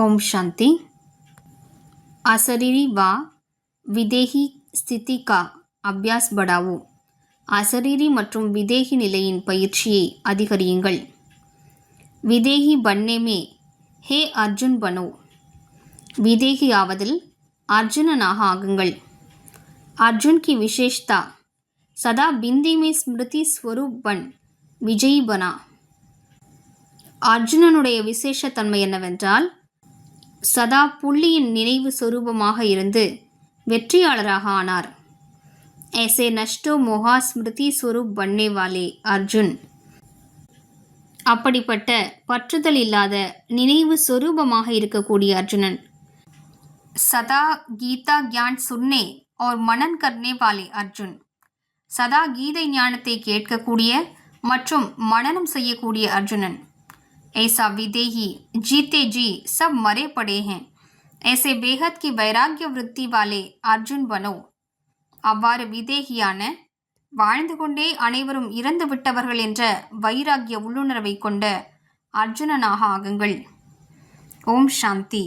ओम शांति। अशरीरी व विदेही स्थिति का अभ्यास बढ़ाओ। अशरीरी மற்றும் विदेही நிலையின் பயிற்சியை அதிகரியுங்கள்। विदेही बनने में हे अर्जुन बनो। विदेही ஆவதில் அர்ஜுனனாக ஆகுங்கள்। अर्जुन की विशेषता सदा बिंदी में स्मृति स्वरूप बन विजयी बना। அர்ஜுனனுடைய விசேஷத்தன்மை என்னவென்றால் சதா புள்ளியின் நினைவு சொரூபமாக இருந்து வெற்றியாளராக ஆனார்। ऐसे नष्टो मोहा स्मृति स्वरूप बनने वाले अर्जुन அப்படிப்பட்ட பற்றுதல் இல்லாத நினைவு சொரூபமாக இருக்கக்கூடிய அர்ஜுனன் சதா கீதா ज्ञान सुनने और मनन करने वाले अर्जुन சதா கீதை ஞானத்தை கேட்கக்கூடிய மற்றும் மனனம் செய்யக்கூடிய அர்ஜுனன்। ऐसा विदेही जीते जी सब मरे पड़े हैं, ऐसे बेहद की वैराग्य वृत्ति वाले अर्जुन बनो। அவ்வாறு விதேகியான வாழ்ந்து கொண்டே அனைவரும் இறந்து விட்டவர்கள் என்ற வைராகிய உள்ளுணர்வை கொண்ட அர்ஜுனனாக ஆகுங்கள்। ஓம் சாந்தி।